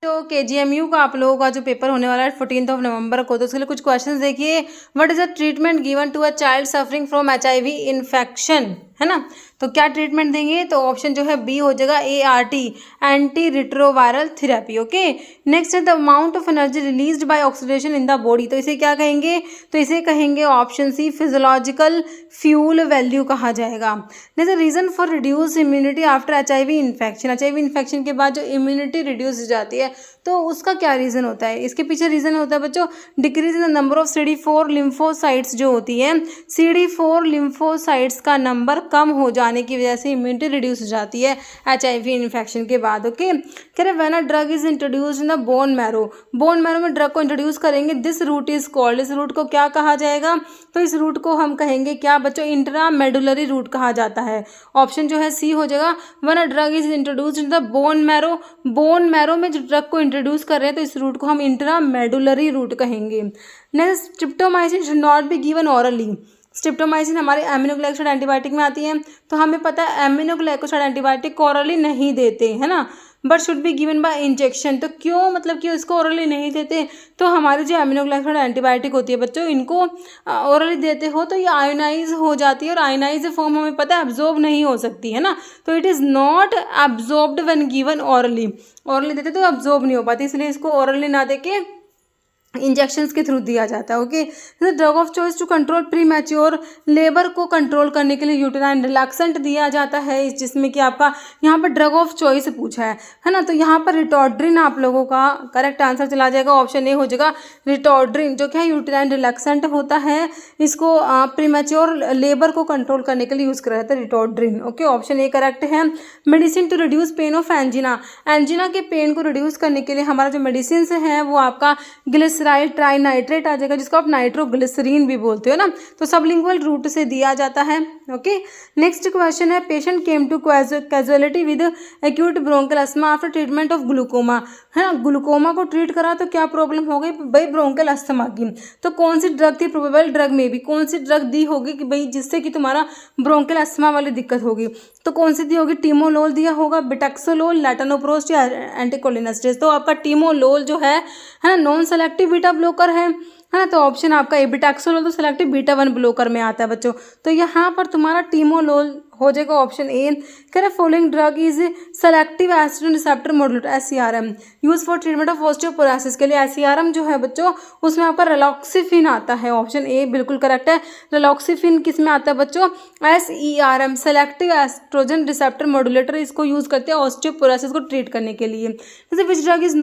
तो KGMU का आप लोगों का जो पेपर होने वाला है 14 नवंबर को, तो उसके लिए कुछ क्वेश्चंस देखिए। What is the treatment given to a child suffering from HIV infection, है ना। तो क्या ट्रीटमेंट देंगे, तो ऑप्शन जो है बी हो जाएगा ART, anti retroviral therapy. Okay, next है the amount of energy released by oxidation in the body, तो इसे क्या कहेंगे, तो इसे कहेंगे option C physiological fuel value कहा जाएगा। Next reason for reduce immunity after HIV infection, HIV infection के बाद जो इम्यूनिटी रिड्यूस हो जाती है, तो उसका क्या रीज़न होता है, इसके पीछे रीज़न होता है बच्चों decrease in the number of CD4 lymphocytes जो होती है, CD4 लिम्फोसाइट्स का नंबर कम हो जाने की वजह से इम्यूनिटी रिड्यूस हो जाती है HIV इन्फेक्शन के बाद। ओके, कह रहे when a drug is introduced in the bone marrow, bone marrow में ड्रग को इंट्रोड्यूस करेंगे, दिस रूट इज कॉल्ड, इस रूट को क्या कहा जाएगा, तो इस रूट को हम कहेंगे क्या बच्चों, इंट्रामेडुलरी रूट कहा जाता है। ऑप्शन जो है सी हो जाएगा, when a drug is introduced in the bone marrow, bone marrow में जो ड्रग को इंट्रोड्यूस कर रहे हैं तो इस रूट को हम इंट्रामेडुलरी रूट कहेंगे। Next, streptomycin should not be given hourly, streptomycin हमारे एमिनोग्लाइकोसाइड एंटीबायोटिक में आती है, तो हमें पता है एमिनोग्लाइकोसाइड एंटीबायोटिक को ऑरली नहीं देते, है ना, but should be given by injection. तो क्यों, मतलब कि इसको ओरली नहीं देते, तो हमारी जो एमिनोग्लाइकोसाइड एंटीबायोटिक होती है बच्चों, इनको ओरली देते हो तो ये आयोनाइज हो जाती है, और आयोनाइज फॉर्म हमें पता है एब्जॉर्ब नहीं हो सकती, है ना, तो it is not absorbed when given orally, orally देते तो एब्जॉर्ब नहीं हो पाती, इसलिए इसको ओरली ना देके इंजेक्शंस के थ्रू दिया जाता है। Okay, drug of choice to control premature labour को कंट्रोल करने के लिए यूटेराइन रिलैक्सेंट दिया जाता है, जिसमें कि आपका यहाँ पर ड्रग ऑफ चॉइस पूछा है ना, तो यहाँ पर रिटॉड्रिन आप लोगों का करेक्ट आंसर चला जाएगा, ऑप्शन ए हो जाएगा रिटॉड्रिन, जो क्या यूटेराइन रिलैक्सेंट होता है, इसको प्री मैच्योर लेबर को कंट्रोल करने के लिए यूज़ करा जाता है ritodrine. Okay, option A correct है। Medicine to reduce pain of angina, angina के पेन को रिड्यूस करने के लिए हमारा जो मेडिसिन है वो आपका ग्लिसराइल ट्राइनाइट्रेट आ जाएगा, जिसको आप नाइट्रोग्लिसरीन भी बोलते हो ना, तो सबलिंगुअल रूट से दिया जाता है। ओके, नेक्स्ट क्वेश्चन है patient came to casualty with acute bronchial asthma after treatment of glaucoma, है ना, ग्लूकोमा को ट्रीट करा तो क्या प्रॉब्लम हो गई भाई, ब्रोंकल अस्थमा की, तो कौन सी ड्रग थी, प्रोबेबल ड्रग में भी कौन सी ड्रग दी होगी कि भाई जिससे कि तुम्हारा ब्रोंकल अस्थमा वाली दिक्कत होगी, तो कौन सी दी होगी, टीमोलोल दिया होगा, बिटैक्सोलोल, लैटानोप्रोस्ट या एंटीकोलिनेस्टेज, तो आपका टीमोलोल जो है ना नॉन सेलेक्टिव बीटा ब्लॉकर है ना, तो ऑप्शन आपका ए बिटैक्सोलोल तो सेलेक्टिव बीटा 1 ब्लॉकर में आता है बच्चों, तो यहाँ पर तुम्हारा टीमोलोल हो जाएगा ऑप्शन ए। कह रहे following drug is selective estrogen receptor modulator SCRM use for treatment of osteoporosis, के लिए SCRM जो है बच्चों उसमें आपका रिलॉक्सिफिन आता है, ऑप्शन ए बिल्कुल करेक्ट है। रिलॉक्सिफिन किस में आता है बच्चों, SERM selective estrogen receptor modulator, इसको यूज करते हैं ऑस्टियोपोरोसिस को ट्रीट करने के लिए। जैसे विच ड्रग इज